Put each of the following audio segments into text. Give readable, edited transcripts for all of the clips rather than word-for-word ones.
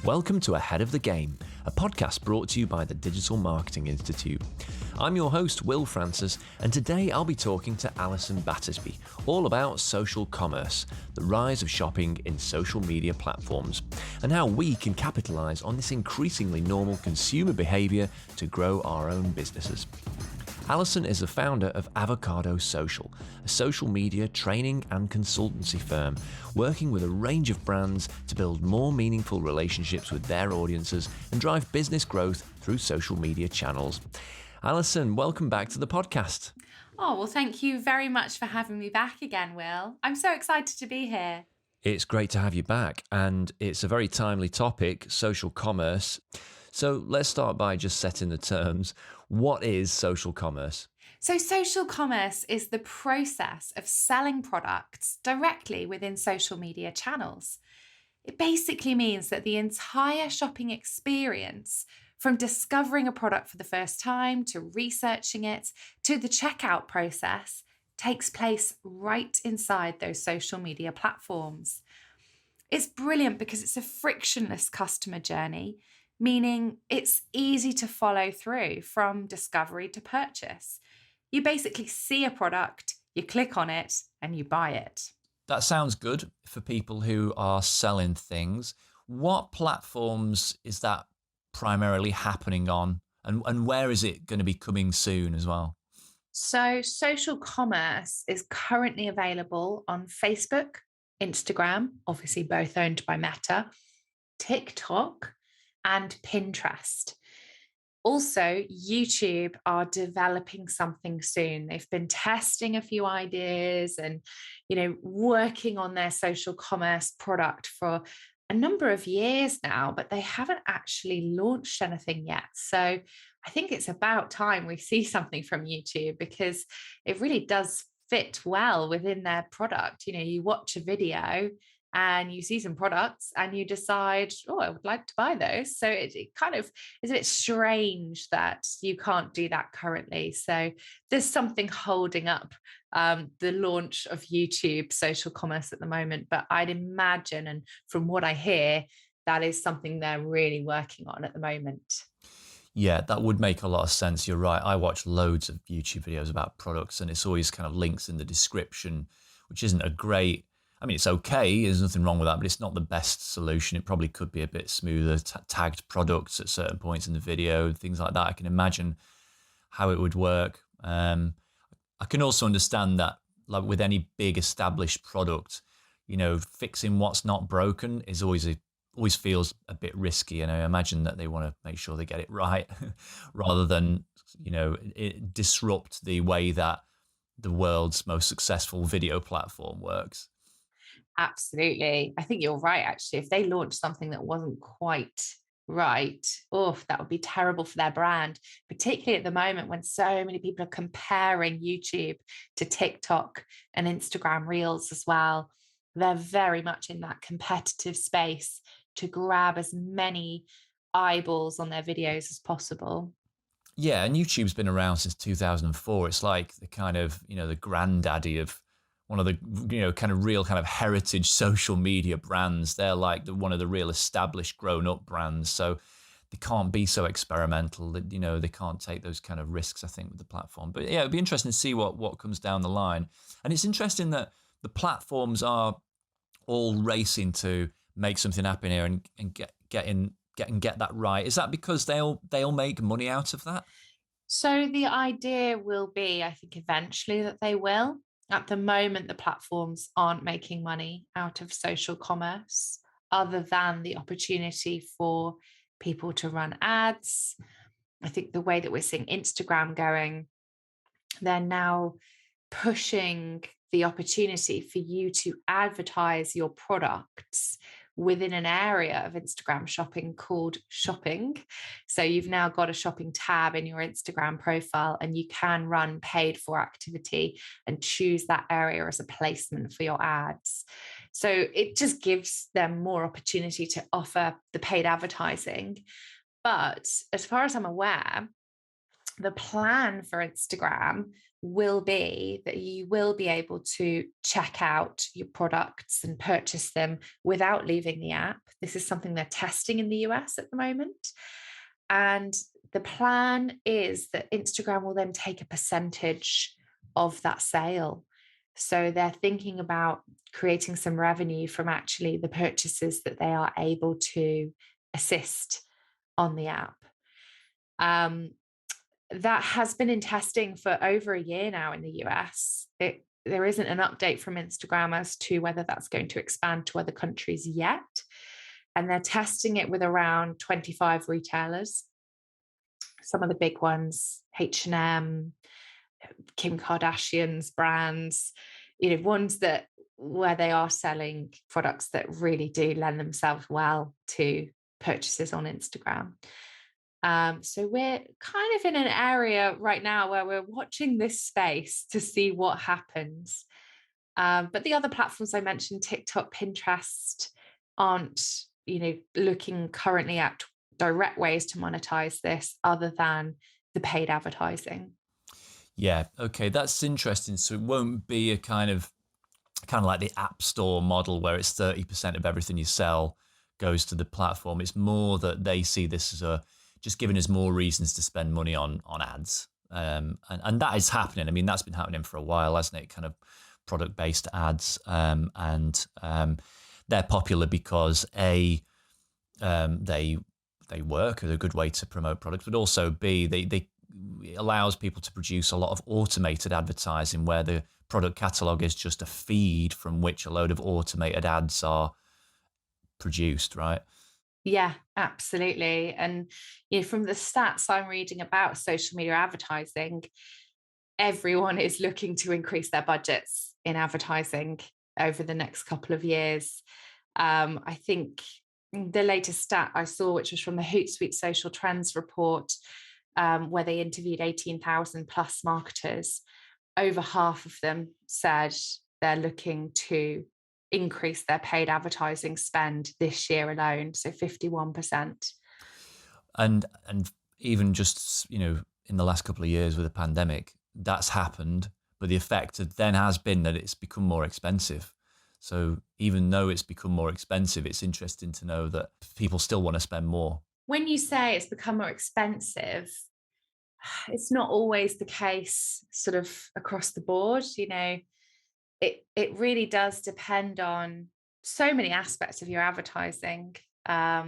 Welcome to Ahead of the Game, a podcast brought to you by the Digital Marketing Institute. I'm your host, Will Francis, and today I'll be talking to Alison Battersby, all about social commerce, the rise of shopping in social media platforms, and how we can capitalise on this increasingly normal consumer behaviour to grow our own businesses. Alison is the founder of Avocado Social, a social media training and consultancy firm, working with a range of brands to build more meaningful relationships with their audiences and drive business growth through social media channels. Alison, welcome back to the podcast. Oh, well, thank you very much for having me back again, Will. I'm so excited to be here. It's great to have you back, and it's a very timely topic, social commerce. So let's start by just setting the terms. What is social commerce? So social commerce is the process of selling products directly within social media channels. It basically means that the entire shopping experience, from discovering a product for the first time to researching it to the checkout process, takes place right inside those social media platforms. It's brilliant because it's a frictionless customer journey, meaning it's easy to follow through from discovery to purchase. You basically see a product, you click on it, and you buy it. That sounds good for people who are selling things. What platforms is that primarily happening on, and where is it going to be coming soon as well? So social commerce is currently available on Facebook, Instagram, obviously both owned by Meta, TikTok, and Pinterest. Also, YouTube are developing something soon. They've been testing a few ideas and, working on their social commerce product for a number of years now, but they haven't actually launched anything yet. So I think it's about time we see something from YouTube because it really does fit well within their product. You watch a video and you see some products and you decide, oh, I would like to buy those. So it kind of is a bit strange that you can't do that currently. So there's something holding up the launch of YouTube social commerce at the moment. But I'd imagine, and from what I hear, that is something they're really working on at the moment. Yeah, that would make a lot of sense. You're right. I watch loads of YouTube videos about products and it's always kind of links in the description, which isn't a great, it's okay. There's nothing wrong with that, but it's not the best solution. It probably could be a bit smoother, tagged products at certain points in the video, things like that. I can imagine how it would work. I can also understand that, like with any big established product, fixing what's not broken is always feels a bit risky. And I imagine that they want to make sure they get it right rather than, disrupt the way that the world's most successful video platform works. Absolutely. I think you're right, actually. If they launched something that wasn't quite right, that would be terrible for their brand, particularly at the moment when so many people are comparing YouTube to TikTok and Instagram Reels as well. They're very much in that competitive space to grab as many eyeballs on their videos as possible. Yeah, and YouTube's been around since 2004. It's like the kind of, the granddaddy of one of the, kind of real kind of heritage social media brands. They're like one of the real established grown-up brands. So they can't be so experimental. They can't take those kind of risks, I think, with the platform. But yeah, it'd be interesting to see what comes down the line. And it's interesting that the platforms are all racing to make something happen here and get that right. Is that because they'll make money out of that? So the idea will be, I think, eventually that they will. At the moment, the platforms aren't making money out of social commerce other than the opportunity for people to run ads. I think the way that we're seeing Instagram going, they're now pushing the opportunity for you to advertise your products within an area of Instagram shopping called shopping. So you've now got a shopping tab in your Instagram profile and you can run paid for activity and choose that area as a placement for your ads. So it just gives them more opportunity to offer the paid advertising. But as far as I'm aware, The plan for Instagram will be that you will be able to check out your products and purchase them without leaving the app. This is something they're testing in the US at the moment. And the plan is that Instagram will then take a percentage of that sale. So they're thinking about creating some revenue from actually the purchases that they are able to assist on the app. Um, that has been in testing for over a year now in the US. There isn't an update from Instagram as to whether that's going to expand to other countries yet. And they're testing it with around 25 retailers. Some of the big ones, H&M, Kim Kardashian's brands, ones that where they are selling products that really do lend themselves well to purchases on Instagram. So we're kind of in an area right now where we're watching this space to see what happens. But the other platforms I mentioned, TikTok, Pinterest, aren't, looking currently at direct ways to monetize this other than the paid advertising. Yeah, okay, that's interesting. So it won't be a kind of like the App Store model where it's 30% of everything you sell goes to the platform. It's more that they see this as just giving us more reasons to spend money on ads. And that is happening. I mean, that's been happening for a while, hasn't it? Kind of product-based ads. And they're popular because they work as a good way to promote products, but also B, they it allows people to produce a lot of automated advertising where the product catalog is just a feed from which a load of automated ads are produced, right? Yeah, absolutely. And from the stats I'm reading about social media advertising, everyone is looking to increase their budgets in advertising over the next couple of years. I think the latest stat I saw, which was from the Hootsuite Social Trends report, where they interviewed 18,000 plus marketers, over half of them said they're looking to increase their paid advertising spend this year alone. So 51%. And even just, in the last couple of years with the pandemic, that's happened. But the effect then has been that it's become more expensive. So even though it's become more expensive, it's interesting to know that people still want to spend more. When you say it's become more expensive, it's not always the case sort of across the board. It really does depend on so many aspects of your advertising. I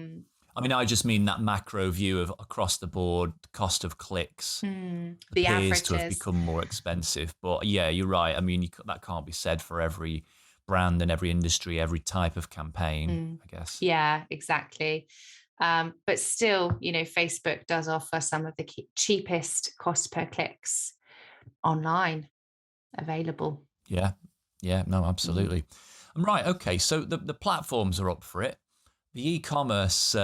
mean, I just mean that macro view of across the board, cost of clicks The appears to have averages. become more expensive. But yeah, you're right. I mean, that can't be said for every brand and every industry, every type of campaign, I guess. Yeah, exactly. But still, Facebook does offer some of the cheapest cost per clicks online available. Yeah. Yeah. No, absolutely. Right. Okay. So the platforms are up for it. The e-commerce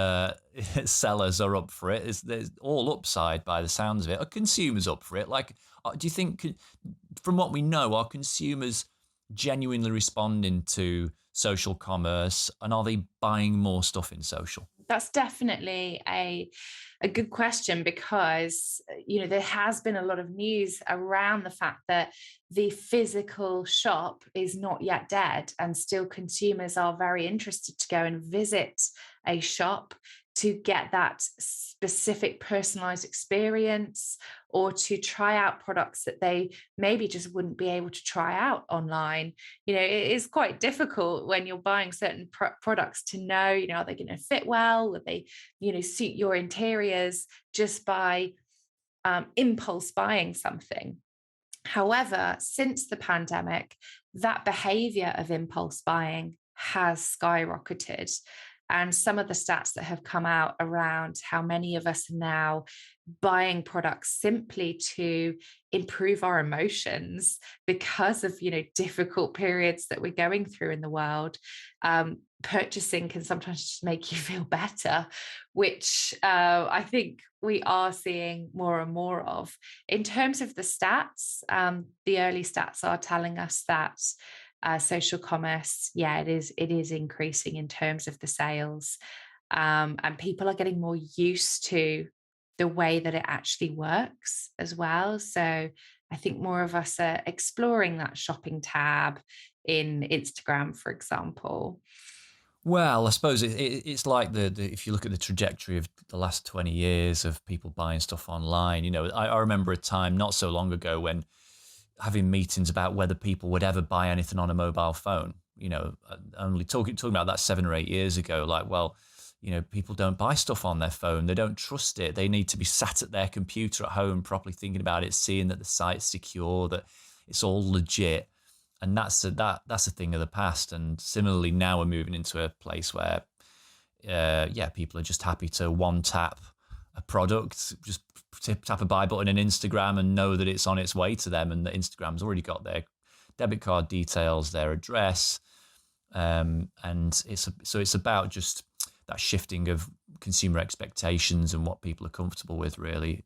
sellers are up for it. There's all upside by the sounds of it. Are consumers up for it? Like, do you think, from what we know, are consumers genuinely responding to social commerce, and are they buying more stuff in social? That's definitely a good question because there has been a lot of news around the fact that the physical shop is not yet dead, and still consumers are very interested to go and visit a shop to get that specific personalized experience, or to try out products that they maybe just wouldn't be able to try out online. It is quite difficult when you're buying certain products to know, are they going to fit well? Will they, suit your interiors, just by impulse buying something? However, since the pandemic, that behavior of impulse buying has skyrocketed. And some of the stats that have come out around how many of us are now buying products simply to improve our emotions because of, difficult periods that we're going through in the world. Purchasing can sometimes just make you feel better, which I think we are seeing more and more of. In terms of the stats, the early stats are telling us that social commerce, yeah, it is increasing in terms of the sales, and people are getting more used to the way that it actually works as well. So I think more of us are exploring that shopping tab in Instagram, for example. Well, I suppose it's like if you look at the trajectory of the last 20 years of people buying stuff online, I remember a time not so long ago when having meetings about whether people would ever buy anything on a mobile phone. Only talking about that 7 or 8 years ago. Like, well, people don't buy stuff on their phone. They don't trust it. They need to be sat at their computer at home, properly thinking about it, seeing that the site's secure, that it's all legit. And that's a thing of the past. And similarly, now we're moving into a place where, people are just happy to one tap a product, just tap a buy button in Instagram and know that it's on its way to them, and that Instagram's already got their debit card details, their address, and it's about just that shifting of consumer expectations and what people are comfortable with, really.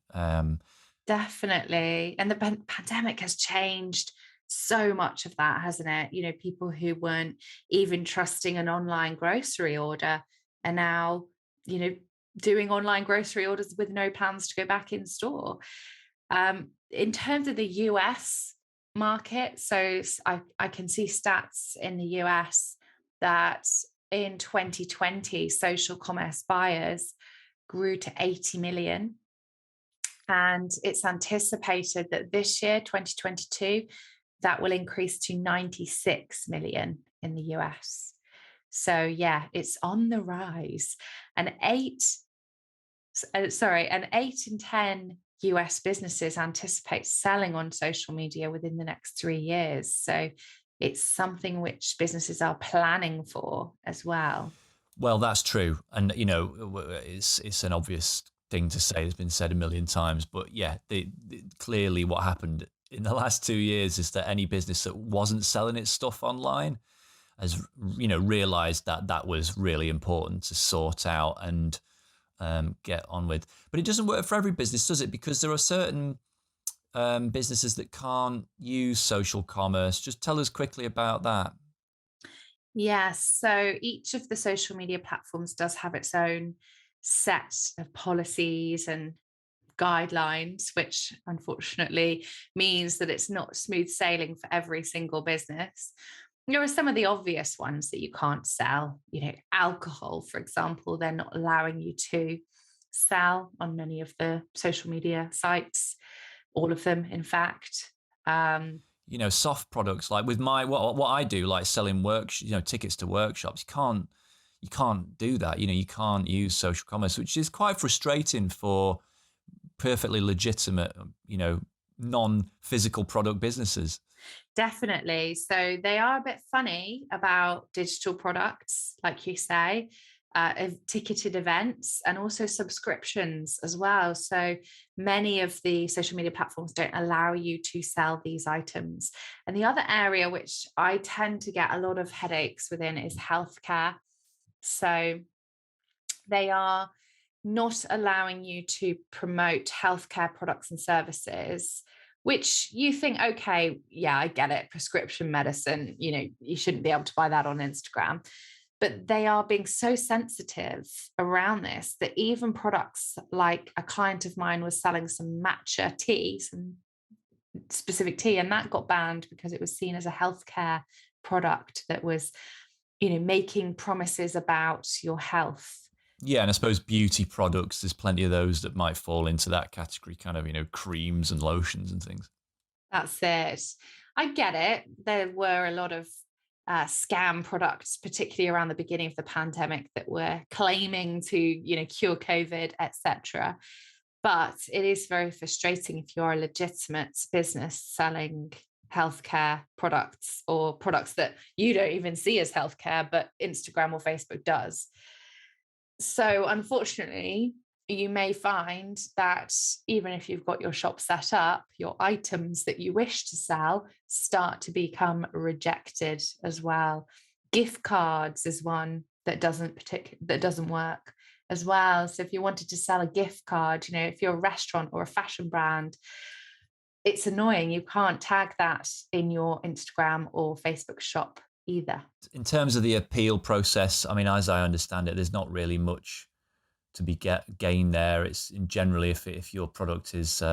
Definitely. And the pandemic has changed so much of that, hasn't it? People who weren't even trusting an online grocery order are now, you know, doing online grocery orders with no plans to go back in store. In terms of the US market, so I can see stats in the US that in 2020, social commerce buyers grew to 80 million. And it's anticipated that this year, 2022, that will increase to 96 million in the US. So yeah, it's on the rise. And an 8 in 10 US businesses anticipate selling on social media within the next 3 years. So it's something which businesses are planning for as well. Well, that's true, and it's an obvious thing to say. It's been said a million times, but yeah, clearly what happened in the last 2 years is that any business that wasn't selling its stuff online has, realized that that was really important to sort out and get on with. But it doesn't work for every business, does it? Because there are certain businesses that can't use social commerce. Just tell us quickly about that. Yes. So each of the social media platforms does have its own set of policies and guidelines, which unfortunately means that it's not smooth sailing for every single business. There are some of the obvious ones that you can't sell, alcohol, for example, they're not allowing you to sell on many of the social media sites, all of them, in fact. Um, Soft products, like with what I do, like selling tickets to workshops. You can't do that. You can't use social commerce, which is quite frustrating for perfectly legitimate, non-physical product businesses. Definitely. So they are a bit funny about digital products, like you say, of ticketed events and also subscriptions as well. So many of the social media platforms don't allow you to sell these items. And the other area which I tend to get a lot of headaches within is healthcare. So they are not allowing you to promote healthcare products and services, which you think, okay, yeah, I get it. Prescription medicine, you shouldn't be able to buy that on Instagram. But they are being so sensitive around this that even products like a client of mine was selling some matcha tea, some specific tea, and that got banned because it was seen as a healthcare product that was, making promises about your health. Yeah, and I suppose beauty products, there's plenty of those that might fall into that category, kind of, creams and lotions and things. That's it. I get it. There were a lot of scam products, particularly around the beginning of the pandemic, that were claiming to, cure COVID, etc. But it is very frustrating if you're a legitimate business selling healthcare products or products that you don't even see as healthcare, but Instagram or Facebook does. So, unfortunately, you may find that even if you've got your shop set up, your items that you wish to sell start to become rejected as well. Gift cards is one that doesn't work as well. So if you wanted to sell a gift card, if you're a restaurant or a fashion brand, it's annoying. You can't tag that in your Instagram or Facebook shop either. In terms of the appeal process, I mean, as I understand it, there's not really much to be gained there. It's generally if your product is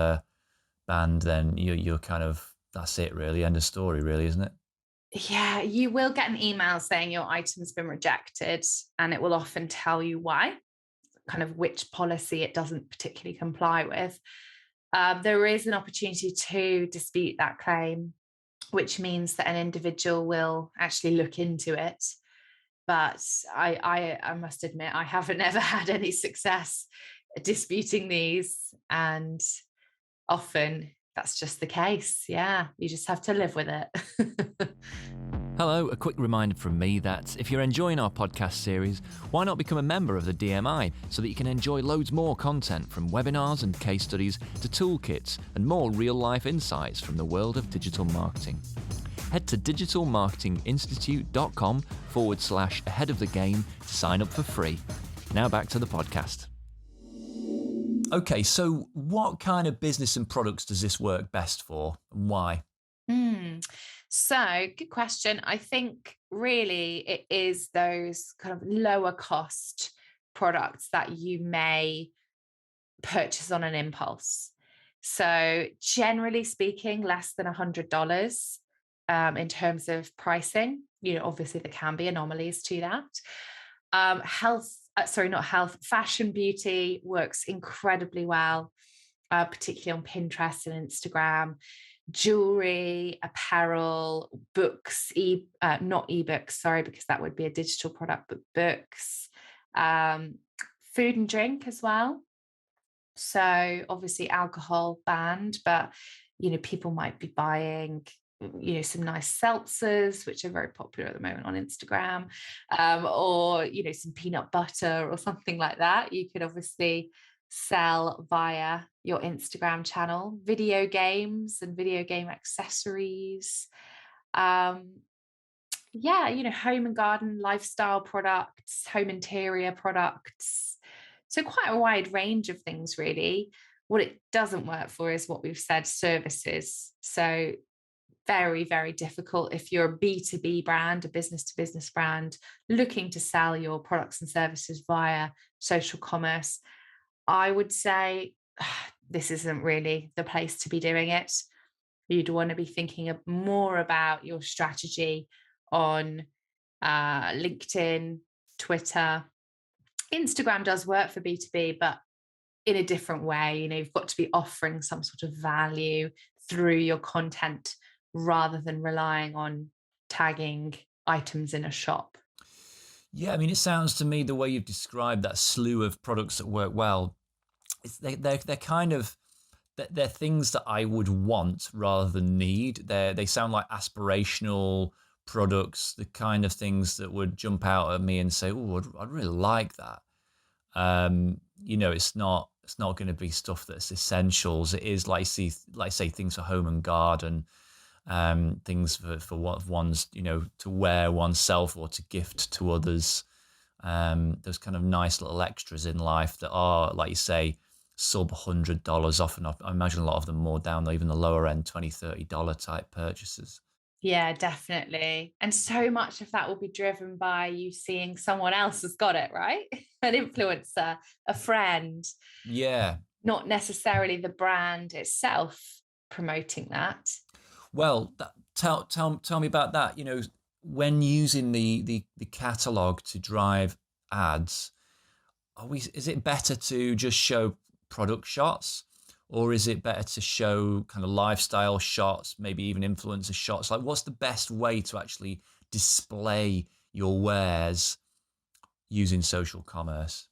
banned, then you're kind of, that's it really, end of story really, isn't it? Yeah, you will get an email saying your item's been rejected, and it will often tell you why, kind of which policy it doesn't particularly comply with. There is an opportunity to dispute that claim, which means that an individual will actually look into it. But I must admit, I haven't ever had any success disputing these. And often that's just the case. Yeah, you just have to live with it. Hello, a quick reminder from me that if you're enjoying our podcast series, why not become a member of the DMI so that you can enjoy loads more content, from webinars and case studies to toolkits and more real-life insights from the world of digital marketing. Head to digitalmarketinginstitute.com/ahead of the game to sign up for free. Now back to the podcast. Okay, so what kind of business and products does this work best for, and why? So, good question. I think really it is those kind of lower cost products that you may purchase on an impulse. So, generally speaking, less than $100 in terms of pricing. Obviously there can be anomalies to that. Fashion beauty works incredibly well, particularly on Pinterest and Instagram. Jewelry, apparel, books, not ebooks, sorry, because that would be a digital product, but books, food and drink as well. So obviously alcohol banned, but people might be buying some nice seltzers, which are very popular at the moment on Instagram, or some peanut butter or something like that. You could obviously sell via your Instagram channel. Video games and video game accessories, home and garden, lifestyle products, home interior products. So quite a wide range of things, really. What it doesn't work for is what we've said, services. So very, very difficult if you're a B2B brand, a business to business brand, looking to sell your products and services via social commerce. I would say this isn't really the place to be doing it. You'd want to be thinking more about your strategy on LinkedIn, Twitter. Instagram does work for B2B, but in a different way. You've got to be offering some sort of value through your content rather than relying on tagging items in a shop. Yeah, I mean, it sounds to me, the way you've described that slew of products that work well, they're kind of, they're things that I would want rather than need. They sound like aspirational products, the kind of things that would jump out at me and say, "Oh, I'd really like that." It's not going to be stuff that's essentials. It is like say things for home and garden, things for what one's to wear oneself or to gift to others. Those kind of nice little extras in life that are, like you say, sub $100. Often I imagine a lot of them more down even the lower end, $20-$30 type purchases. Yeah, definitely. And so much of that will be driven by you seeing someone else has got it, right? An influencer, a friend. Yeah. Not necessarily the brand itself promoting that. Well, tell me about that. When using the catalog to drive ads, is it better to just show product shots, or is it better to show kind of lifestyle shots, maybe even influencer shots? Like, what's the best way to actually display your wares using social commerce?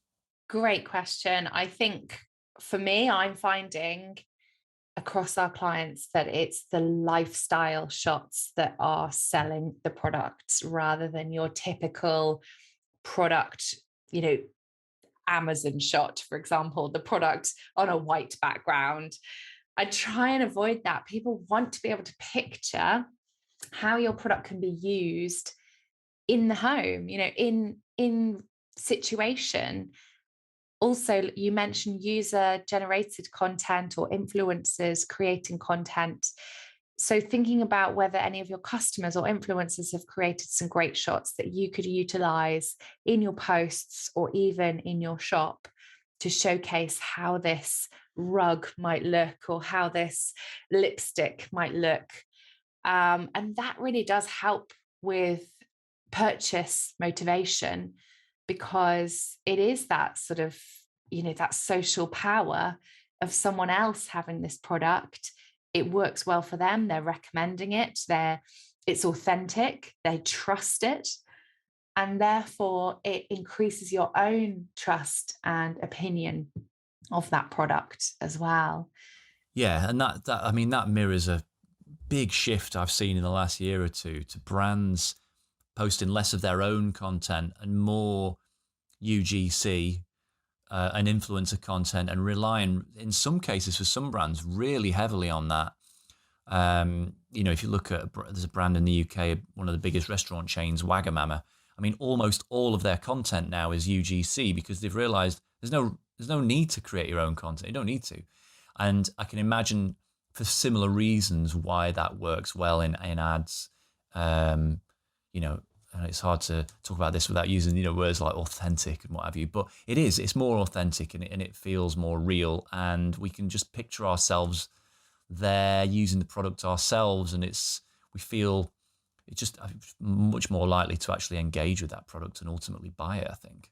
Great question. I think for me, I'm finding across our clients that it's the lifestyle shots that are selling the products rather than your typical product, Amazon shot, for example, the product on a white background. I try and avoid that. People want to be able to picture how your product can be used in the home, in situation. Also, you mentioned user-generated content or influencers creating content. So thinking about whether any of your customers or influencers have created some great shots that you could utilize in your posts or even in your shop to showcase how this rug might look or how this lipstick might look. And that really does help with purchase motivation, because it is that sort of, that social power of someone else having this product. It works well for them. They're recommending it. It's authentic. They trust it. And therefore, it increases your own trust and opinion of that product as well. Yeah, and that mirrors a big shift I've seen in the last year or two to brands posting less of their own content and more UGC and influencer content, and relying, in some cases for some brands, really heavily on that. If you look at, there's a brand in the UK, one of the biggest restaurant chains, Wagamama. I mean, almost all of their content now is UGC, because they've realized there's no need to create your own content. You don't need to. And I can imagine for similar reasons why that works well in ads. And it's hard to talk about this without using, words like authentic and what have you, but it's more authentic, and it feels more real, and we can just picture ourselves there using the product ourselves, and we feel it's just much more likely to actually engage with that product and ultimately buy it, I think.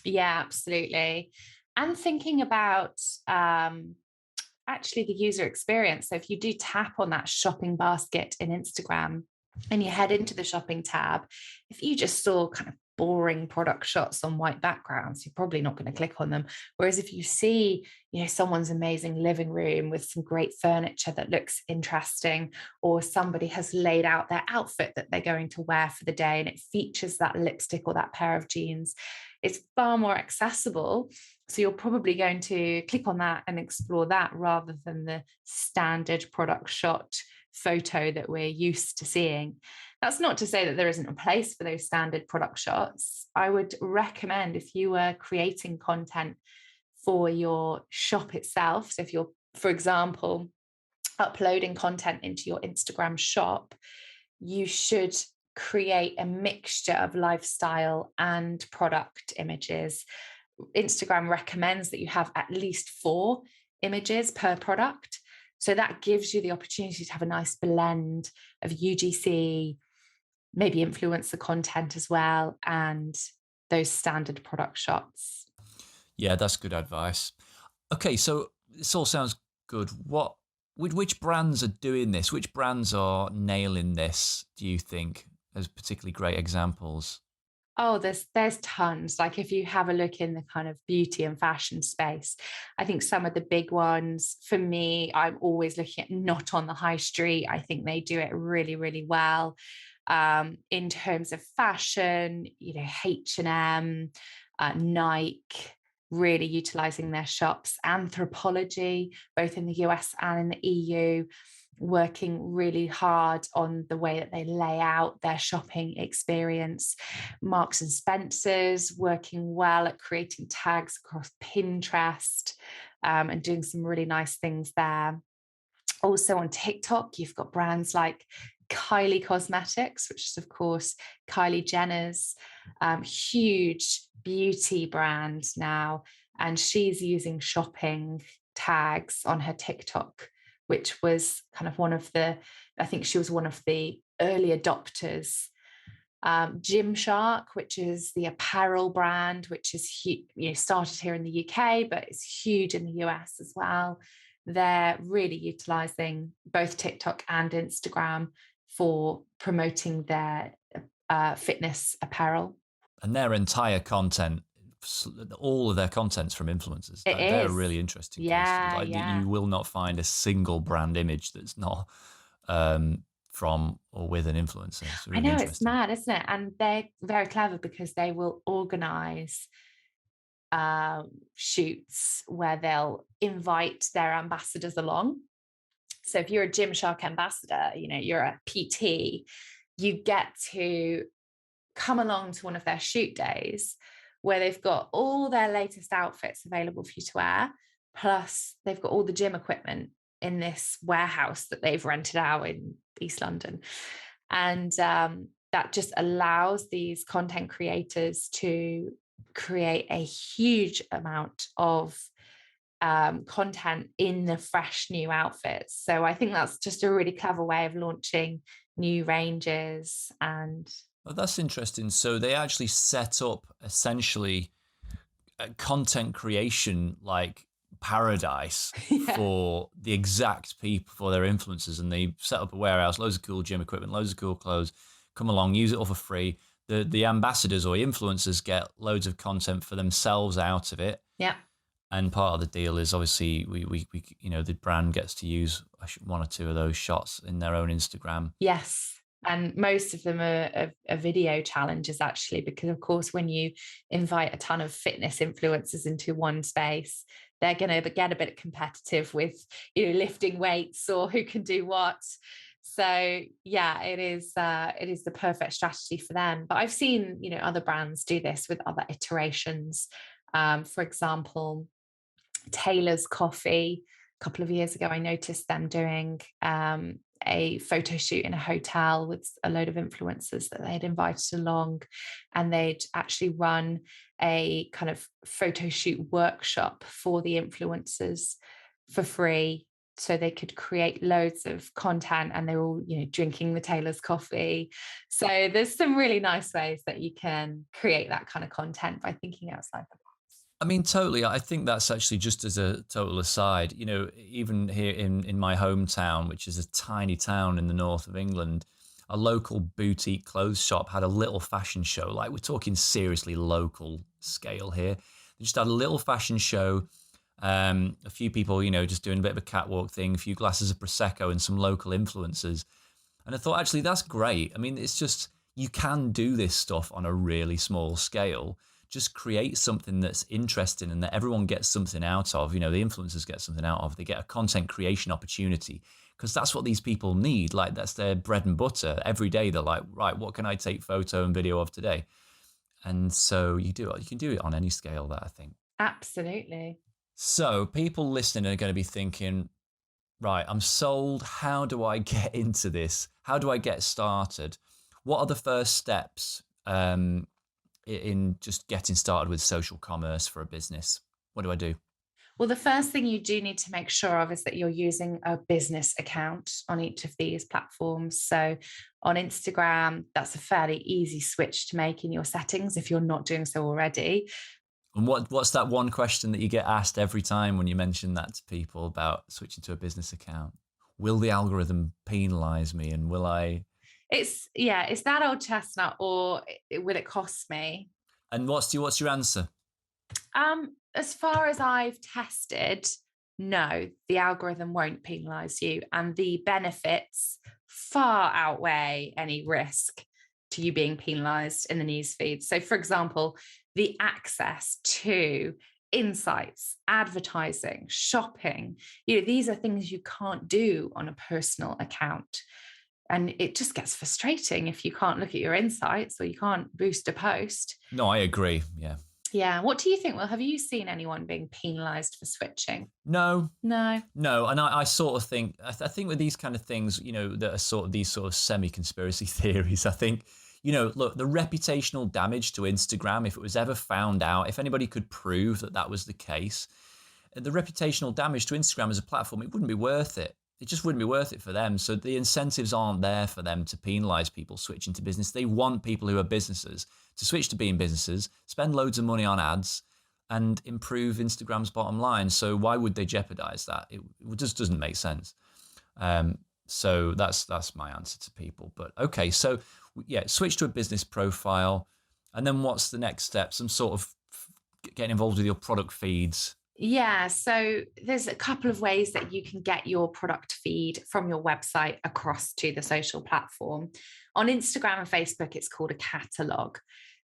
Yeah, absolutely. And thinking about actually the user experience. So if you do tap on that shopping basket in Instagram and you head into the shopping tab, if you just saw kind of boring product shots on white backgrounds, you're probably not going to click on them. Whereas if you see, someone's amazing living room with some great furniture that looks interesting, or somebody has laid out their outfit that they're going to wear for the day and it features that lipstick or that pair of jeans, it's far more accessible. So you're probably going to click on that and explore that rather than the standard product shot photo that we're used to seeing. That's not to say that there isn't a place for those standard product shots. I would recommend, if you were creating content for your shop itself, so if you're, for example, uploading content into your Instagram shop, you should create a mixture of lifestyle and product images. Instagram recommends that you have at least 4 images per product. So that gives you the opportunity to have a nice blend of UGC, maybe influencer content as well, and those standard product shots. Yeah, that's good advice. Okay, so this all sounds good. Which brands are doing this? Which brands are nailing this, do you think, as particularly great examples? Oh, there's tons. Like if you have a look in the kind of beauty and fashion space, I think some of the big ones for me, I'm always looking at Not on the High Street. I think they do it really, really well. In terms of fashion, H&M, Nike, really utilizing their shops. Anthropology, both in the US and in the EU, working really hard on the way that they lay out their shopping experience. Marks and Spencer's working well at creating tags across Pinterest, and doing some really nice things there. Also on TikTok, you've got brands like Kylie Cosmetics, which is of course Kylie Jenner's huge beauty brand now, and she's using shopping tags on her TikTok, which was kind of I think she was one of the early adopters. Gymshark, which is the apparel brand, which is started here in the UK, but it's huge in the US as well. They're really utilizing both TikTok and Instagram for promoting their fitness apparel. And their entire content, all of their content's from influencers. They're really interesting. Yeah, You will not find a single brand image that's not from or with an influencer. Really, I know, it's mad, isn't it? And they're very clever because they will organize shoots where they'll invite their ambassadors along. So if you're a Gymshark ambassador, you're a PT, you get to come along to one of their shoot days where they've got all their latest outfits available for you to wear, plus they've got all the gym equipment in this warehouse that they've rented out in East London. And that just allows these content creators to create a huge amount of content in the fresh new outfits. So I think that's just a really clever way of launching new ranges. And Well, that's interesting. So they actually set up essentially a content creation like paradise yeah, for the exact people, for their influencers, and they set up a warehouse, loads of cool gym equipment, loads of cool clothes. Come along, use it all for free. The ambassadors or influencers get loads of content for themselves out of it. yeah, And part of the deal is obviously we the brand gets to use one or two of those shots in their own Instagram. yes. And most of them are video challenges, actually, because of course, when you invite a ton of fitness influencers into one space, they're going to get a bit competitive with, lifting weights or who can do what. So yeah, it is the perfect strategy for them. But I've seen, other brands do this with other iterations. For example, Taylor's Coffee. A couple of years ago, I noticed them doing a photo shoot in a hotel with a load of influencers that they'd invited along, and they'd actually run a kind of photo shoot workshop for the influencers for free, so they could create loads of content, and they were all, drinking the Taylor's coffee. So there's some really nice ways that you can create that kind of content by thinking outside the box. I mean, totally. I think that's actually, just as a total aside, even here in my hometown, which is a tiny town in the north of England, a local boutique clothes shop had a little fashion show. Like, we're talking seriously local scale here. They just had a little fashion show. A few people, just doing a bit of a catwalk thing, a few glasses of Prosecco and some local influencers. And I thought, actually, that's great. I mean, it's just, you can do this stuff on a really small scale. Just create something that's interesting and that everyone gets something out of. The influencers get something out of. They get a content creation opportunity, because that's what these people need. Like, that's their bread and butter. Every day they're like, right, what can I take photo and video of today? And so you can do it on any scale, that I think. Absolutely. So people listening are going to be thinking, right, I'm sold. How do I get into this? How do I get started? What are the first steps in just getting started with social commerce for a business? What do I do? Well, the first thing you do need to make sure of is that you're using a business account on each of these platforms. So on Instagram, that's a fairly easy switch to make in your settings if you're not doing so already. And what's that one question that you get asked every time when you mention that to people about switching to a business account? Will the algorithm penalize me, and will I? It's that old chestnut, or will it cost me? And what's your answer? As far as I've tested, no, the algorithm won't penalize you, and the benefits far outweigh any risk to you being penalized in the newsfeed. So, for example, the access to insights, advertising, shopping, these are things you can't do on a personal account. And it just gets frustrating if you can't look at your insights or you can't boost a post. No, I agree. Yeah. Yeah. What do you think? Well, have you seen anyone being penalized for switching? No. No. And I sort of think, I think with these kind of things, that are sort of these sort of semi-conspiracy theories, I think, look, the reputational damage to Instagram, if it was ever found out, if anybody could prove that was the case, the reputational damage to Instagram as a platform, it wouldn't be worth it. It just wouldn't be worth it for them. So the incentives aren't there for them to penalize people switching to business. They want people who are businesses to switch to being businesses, spend loads of money on ads, and improve Instagram's bottom line. So why would they jeopardize that? It just doesn't make sense. So that's my answer to people. But okay, so yeah, switch to a business profile. And then what's the next step? Some sort of getting involved with your product feeds. Yeah, so there's a couple of ways that you can get your product feed from your website across to the social platform. On Instagram and Facebook, it's called a catalog.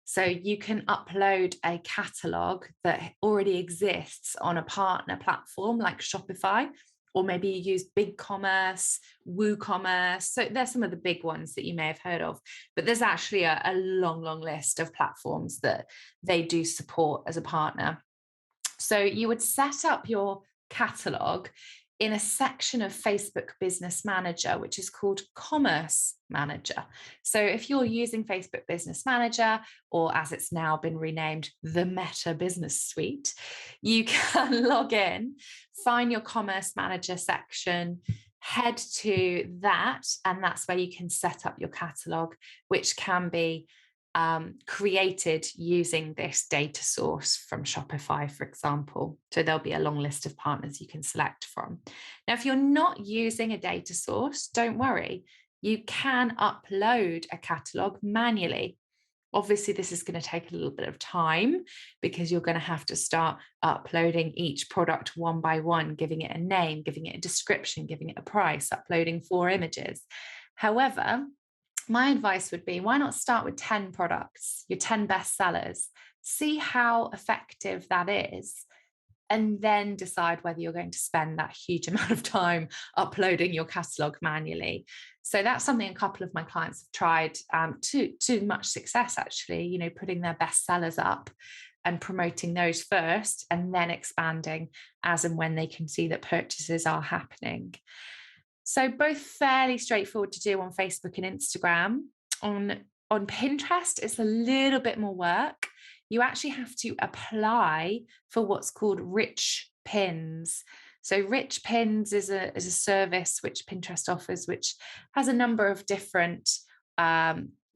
So you can upload a catalog that already exists on a partner platform like Shopify, or maybe you use BigCommerce, WooCommerce. So there's some of the big ones that you may have heard of, but there's actually a long, long list of platforms that they do support as a partner. So you would set up your catalog in a section of Facebook Business Manager, which is called Commerce Manager. So if you're using Facebook Business Manager, or as it's now been renamed, the Meta Business Suite, you can log in, find your Commerce Manager section, head to that, and that's where you can set up your catalog, which can be created using this data source from Shopify, for example. So there'll be a long list of partners you can select from. Now, if you're not using a data source, don't worry. You can upload a catalog manually. Obviously, this is going to take a little bit of time because you're going to have to start uploading each product one by one, giving it a name, giving it a description, giving it a price, uploading 4 images. However, my advice would be, why not start with 10 products, your 10 best sellers, see how effective that is, and then decide whether you're going to spend that huge amount of time uploading your catalog manually. So that's something a couple of my clients have tried to much success, actually, putting their best sellers up and promoting those first, and then expanding as and when they can see that purchases are happening. So both fairly straightforward to do on Facebook and Instagram. On Pinterest, it's a little bit more work. You actually have to apply for what's called rich pins. So rich pins is a service which Pinterest offers, which has a number of different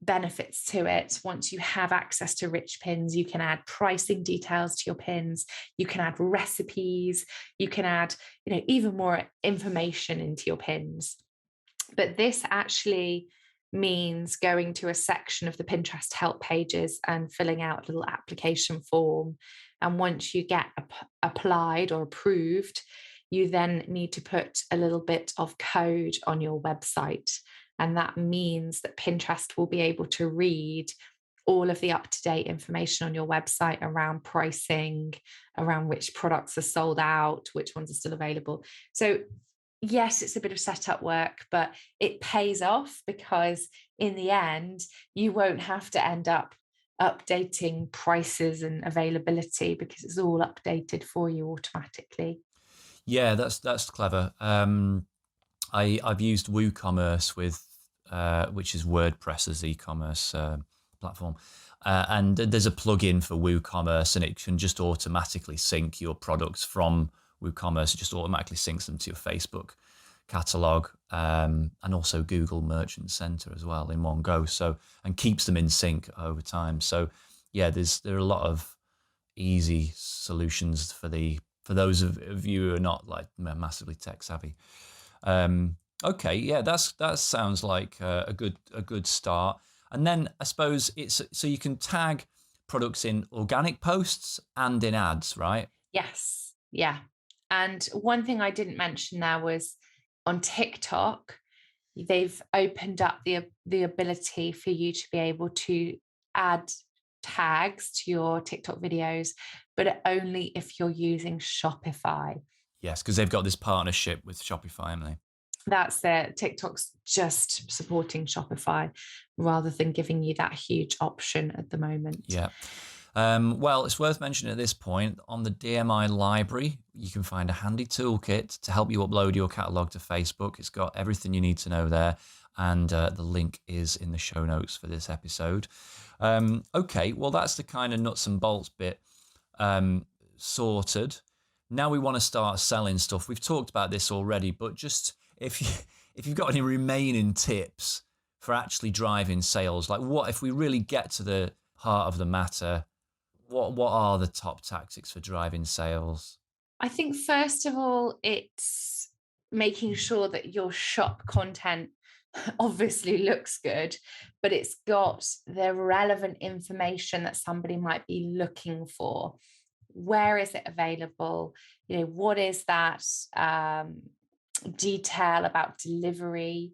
benefits to it. Once you have access to rich pins, you can add pricing details to your pins, you can add recipes, you can add even more information into your pins. But this actually means going to a section of the Pinterest help pages and filling out a little application form. And once you get applied or approved, you then need to put a little bit of code on your website. And that means that Pinterest will be able to read all of the up-to-date information on your website around pricing, around which products are sold out, which ones are still available. So yes, it's a bit of setup work, but it pays off because in the end, you won't have to end up updating prices and availability because it's all updated for you automatically. Yeah, that's clever. I've used WooCommerce which is WordPress's e-commerce platform, and there's a plugin for WooCommerce, and it can just automatically sync your products from WooCommerce. It just automatically syncs them to your Facebook catalog, and also Google Merchant Center as well in one go. So, and keeps them in sync over time. So, yeah, there are a lot of easy solutions for those of you who are not like massively tech savvy. Okay, yeah, that sounds like a good start. And then I suppose it's so you can tag products in organic posts and in ads, right? Yes, yeah. And one thing I didn't mention there was on TikTok, they've opened up the ability for you to be able to add tags to your TikTok videos, but only if you're using Shopify. Yes, because they've got this partnership with Shopify, haven't they? That's it. TikTok's just supporting Shopify rather than giving you that huge option at the moment. Yeah. Well, it's worth mentioning at this point, on the DMI library, you can find a handy toolkit to help you upload your catalog to Facebook. It's got everything you need to know there, and the link is in the show notes for this episode. Okay, well, that's the kind of nuts and bolts bit sorted. Now we want to start selling stuff. We've talked about this already, but just if you've got any remaining tips for actually driving sales, like what if we really get to the heart of the matter, what are the top tactics for driving sales? I think first of all, it's making sure that your shop content obviously looks good, but it's got the relevant information that somebody might be looking for. Where is it available? What is that detail about delivery?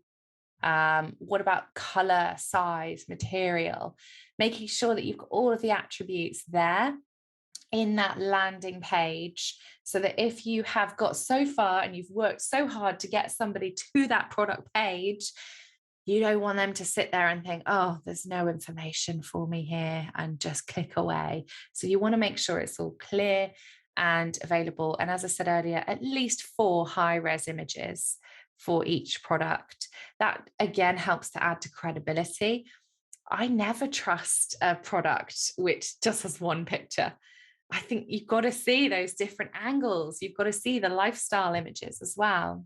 What about color, size, material? Making sure that you've got all of the attributes there in that landing page, so that if you have got so far and you've worked so hard to get somebody to that product page, you don't want them to sit there and think, oh, there's no information for me here, and just click away. So you want to make sure it's all clear and available. And as I said earlier, at least 4 high-res images for each product. That again helps to add to credibility. I never trust a product which just has one picture. I think you've got to see those different angles. You've got to see the lifestyle images as well.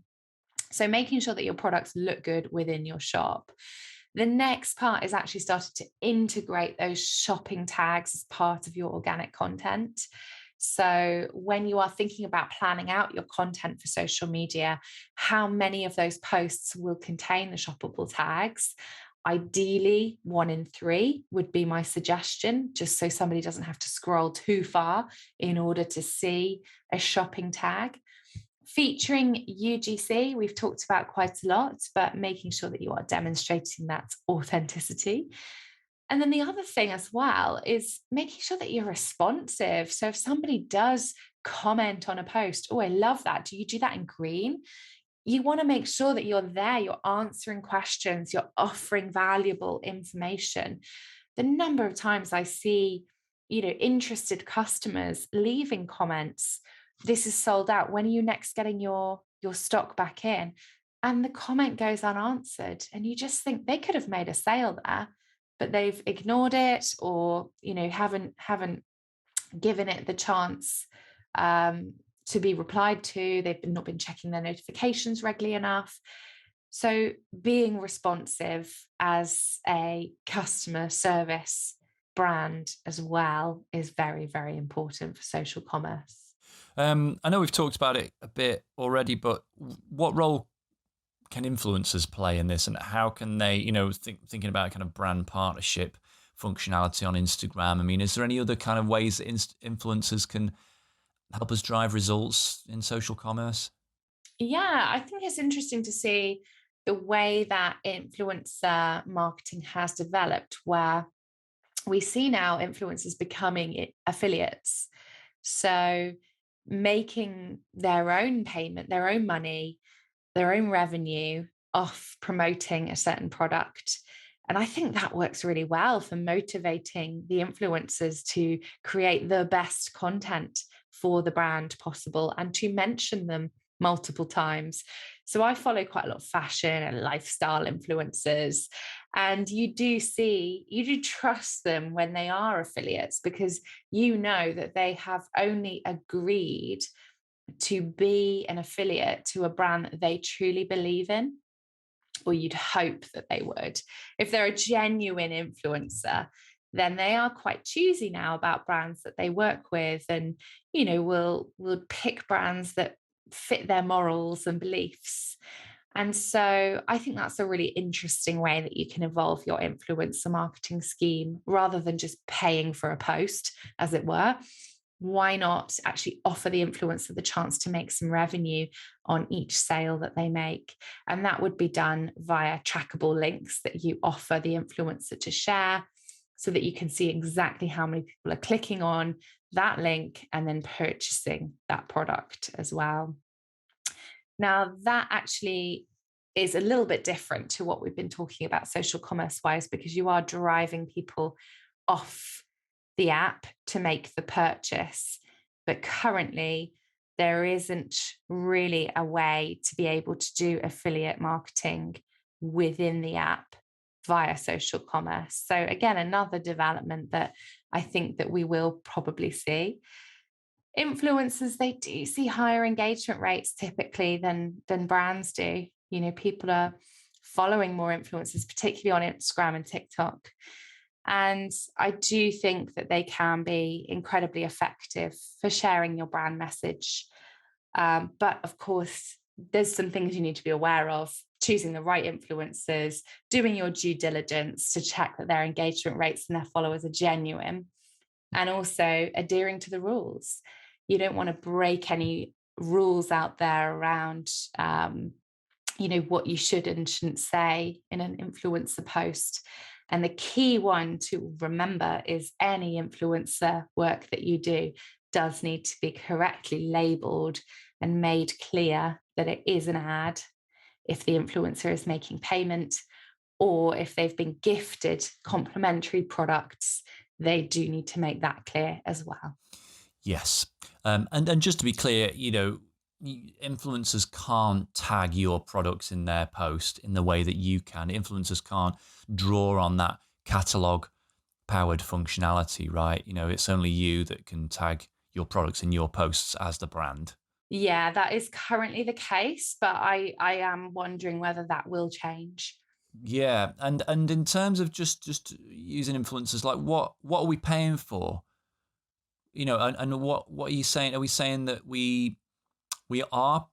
So making sure that your products look good within your shop. The next part is actually starting to integrate those shopping tags as part of your organic content. So when you are thinking about planning out your content for social media, how many of those posts will contain the shoppable tags? Ideally, 1 in 3 would be my suggestion, just so somebody doesn't have to scroll too far in order to see a shopping tag. Featuring UGC, we've talked about quite a lot, but making sure that you are demonstrating that authenticity. And then the other thing as well is making sure that you're responsive. So if somebody does comment on a post, oh, I love that. Do you do that in green? You want to make sure that you're there, you're answering questions, you're offering valuable information. The number of times I see, interested customers leaving comments, this is sold out. When are you next getting your stock back in? And the comment goes unanswered. And you just think they could have made a sale there, but they've ignored it, or, haven't given it the chance to be replied to. They've not been checking their notifications regularly enough. So being responsive as a customer service brand as well is very, very important for social commerce. I know we've talked about it a bit already, but what role can influencers play in this, and how can they, thinking about kind of brand partnership functionality on Instagram? I mean, is there any other kind of ways that influencers can help us drive results in social commerce? Yeah, I think it's interesting to see the way that influencer marketing has developed, where we see now influencers becoming affiliates. So making their own payment, their own money, their own revenue off promoting a certain product. And I think that works really well for motivating the influencers to create the best content for the brand possible and to mention them multiple times. So I follow quite a lot of fashion and lifestyle influencers, and you do trust them when they are affiliates, because you know that they have only agreed to be an affiliate to a brand that they truly believe in, or you'd hope that they would. If they're a genuine influencer, then they are quite choosy now about brands that they work with, and will pick brands that fit their morals and beliefs. And so I think that's a really interesting way that you can evolve your influencer marketing scheme, rather than just paying for a post, as it were. Why not actually offer the influencer the chance to make some revenue on each sale that they make? And that would be done via trackable links that you offer the influencer to share, so that you can see exactly how many people are clicking on that link and then purchasing that product as well. Now, that actually is a little bit different to what we've been talking about social commerce wise, because you are driving people off the app to make the purchase. But currently, there isn't really a way to be able to do affiliate marketing within the app via social commerce. So again, another development that I think that we will probably see. Influencers, they do see higher engagement rates typically than brands do. People are following more influencers, particularly on Instagram and TikTok. And I do think that they can be incredibly effective for sharing your brand message. But of course, there's some things you need to be aware of: choosing the right influencers, doing your due diligence to check that their engagement rates and their followers are genuine, and also adhering to the rules. You don't want to break any rules out there around, what you should and shouldn't say in an influencer post. And the key one to remember is any influencer work that you do does need to be correctly labeled and made clear that it is an ad. If the influencer is making payment, or if they've been gifted complimentary products, they do need to make that clear as well. Yes. And just to be clear, influencers can't tag your products in their post in the way that you can. Influencers can't draw on that catalog powered functionality, right? It's only you that can tag your products in your posts as the brand. Yeah, that is currently the case, but I am wondering whether that will change. Yeah, and in terms of just using influencers, like what are we paying for? And what are you saying? Are we saying that we are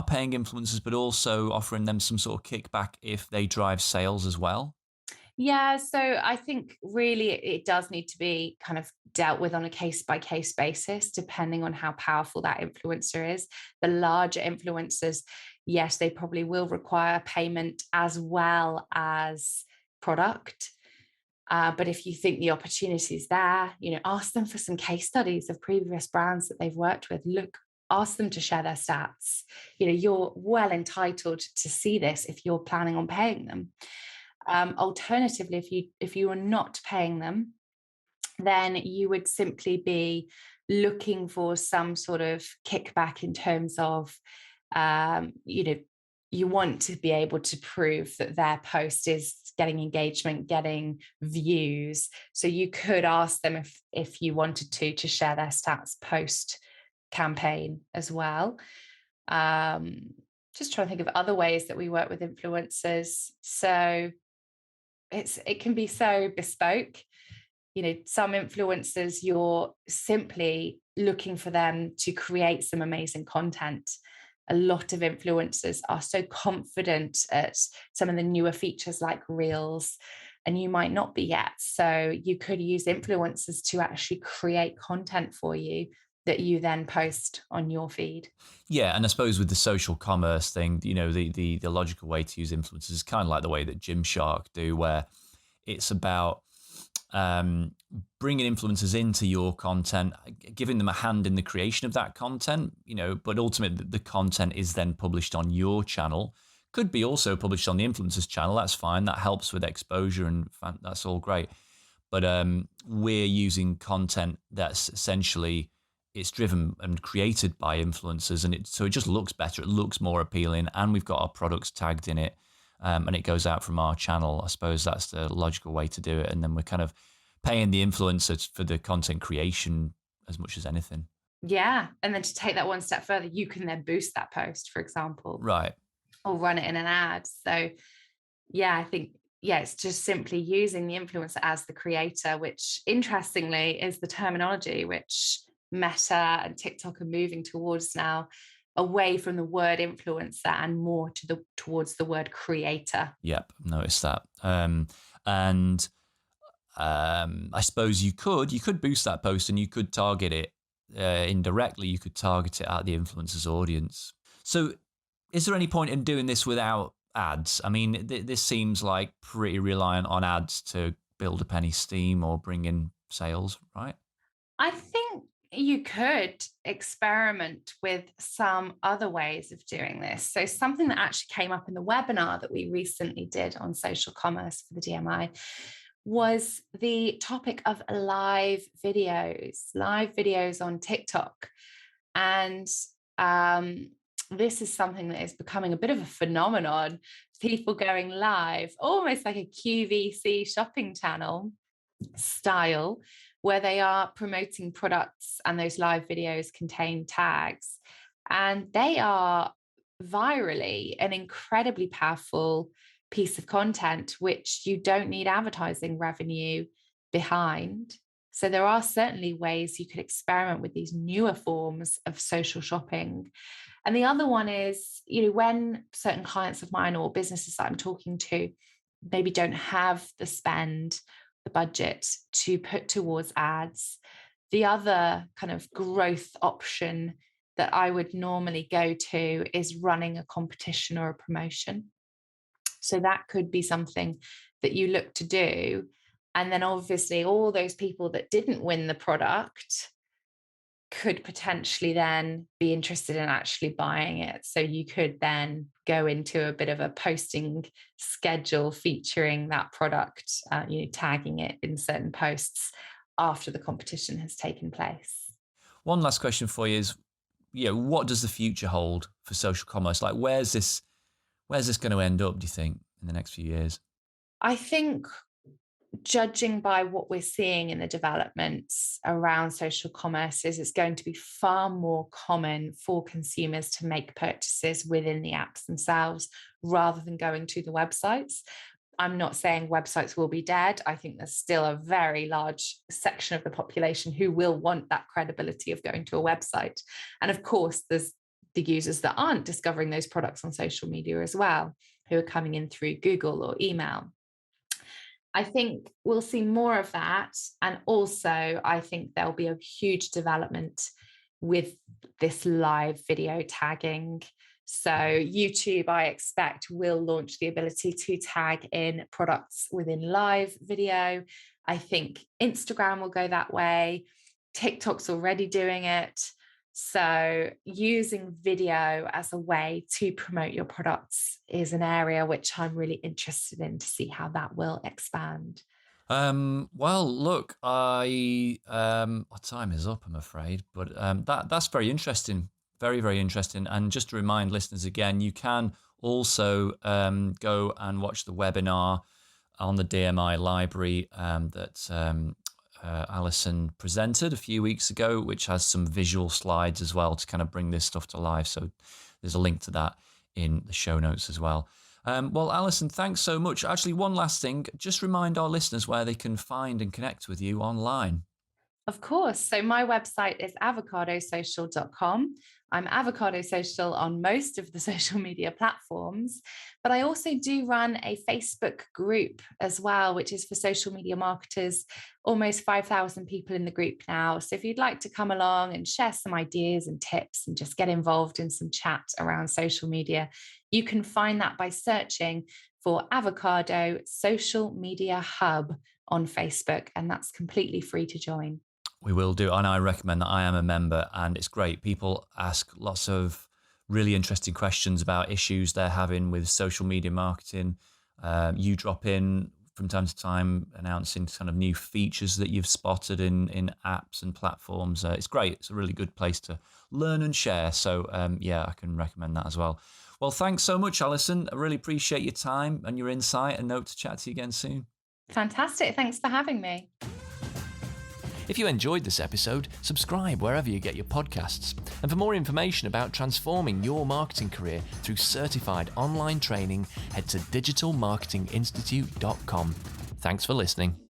paying influencers, but also offering them some sort of kickback if they drive sales as well? Yeah, so I think really it does need to be kind of dealt with on a case by case basis, depending on how powerful that influencer is. The larger influencers, yes, they probably will require payment as well as product. But if you think the opportunity is there, ask them for some case studies of previous brands that they've worked with. Look, ask them to share their stats. You're well entitled to see this if you're planning on paying them. Alternatively, if you are not paying them, then you would simply be looking for some sort of kickback in terms of, you want to be able to prove that their post is getting engagement, getting views. So you could ask them if you wanted to share their stats post campaign as well. Just trying to think of other ways that we work with influencers. So it can be so bespoke. Some influencers, you're simply looking for them to create some amazing content. A lot of influencers are so confident at some of the newer features like reels, and you might not be yet. So you could use influencers to actually create content for you that you then post on your feed. Yeah, and I suppose with the social commerce thing, the logical way to use influencers is kind of like the way that Gymshark do, where it's about bringing influencers into your content, giving them a hand in the creation of that content, but ultimately the content is then published on your channel. Could be also published on the influencer's channel. That's fine. That helps with exposure and that's all great. But we're using content that's essentially it's driven and created by influencers, and so it just looks better. It looks more appealing, and we've got our products tagged in it, and it goes out from our channel. I suppose that's the logical way to do it, and then we're kind of paying the influencers for the content creation as much as anything. Yeah. And then to take that one step further, you can then boost that post, for example, Right. or run it in an ad. So yeah, I think, yeah, it's just simply using the influencer as the creator, which interestingly is the terminology which Meta and TikTok are moving towards now, away from the word influencer and more towards the word creator. Yep, noticed that. And I suppose you could boost that post and you could target it indirectly. You could target it at the influencer's audience. So, is there any point in doing this without ads? I mean, this seems like pretty reliant on ads to build up any steam or bring in sales, right? I think you could experiment with some other ways of doing this. So, something that actually came up in the webinar that we recently did on social commerce for the DMI was the topic of live videos on TikTok. And this is something that is becoming a bit of a phenomenon. People going live, almost like a QVC shopping channel style, where they are promoting products and those live videos contain tags. And they are virally an incredibly powerful piece of content, which you don't need advertising revenue behind. So there are certainly ways you could experiment with these newer forms of social shopping. And the other one is, when certain clients of mine or businesses that I'm talking to maybe don't have the spend, the budget to put towards ads, the other kind of growth option that I would normally go to is running a competition or a promotion. So that could be something that you look to do. And then obviously all those people that didn't win the product could potentially then be interested in actually buying it. So you could then go into a bit of a posting schedule featuring that product, tagging it in certain posts after the competition has taken place. One last question for you is, what does the future hold for social commerce? Like, where's this going to end up, do you think, in the next few years? I think, judging by what we're seeing in the developments around social commerce, is it's going to be far more common for consumers to make purchases within the apps themselves rather than going to the websites. I'm not saying websites will be dead. I think there's still a very large section of the population who will want that credibility of going to a website. And of course, there's the users that aren't discovering those products on social media as well, who are coming in through Google or email. I think we'll see more of that. And also, I think there'll be a huge development with this live video tagging. So YouTube, I expect, will launch the ability to tag in products within live video. I think Instagram will go that way. TikTok's already doing it. So using video as a way to promote your products is an area which I'm really interested in to see how that will expand. Well, look, our time is up, I'm afraid, but that's very interesting. Very, very interesting. And just to remind listeners again, you can also go and watch the webinar on the DMI library that Alison presented a few weeks ago, which has some visual slides as well to kind of bring this stuff to life. So there's a link to that in the show notes as well. Well, Alison, thanks so much. Actually, one last thing, just remind our listeners where they can find and connect with you online. Of course. So my website is avocadosocial.com. I'm Avocado Social on most of the social media platforms, but I also do run a Facebook group as well, which is for social media marketers, almost 5,000 people in the group now. So if you'd like to come along and share some ideas and tips and just get involved in some chat around social media, you can find that by searching for Avocado Social Media Hub on Facebook, and that's completely free to join. We will do, and I recommend that. I am a member, and it's great. People ask lots of really interesting questions about issues they're having with social media marketing. You drop in from time to time announcing kind of new features that you've spotted in apps and platforms. It's great. It's a really good place to learn and share. So I can recommend that as well. Well, thanks so much, Alison. I really appreciate your time and your insight, and hope to chat to you again soon. Fantastic. Thanks for having me. If you enjoyed this episode, subscribe wherever you get your podcasts. And for more information about transforming your marketing career through certified online training, head to digitalmarketinginstitute.com. Thanks for listening.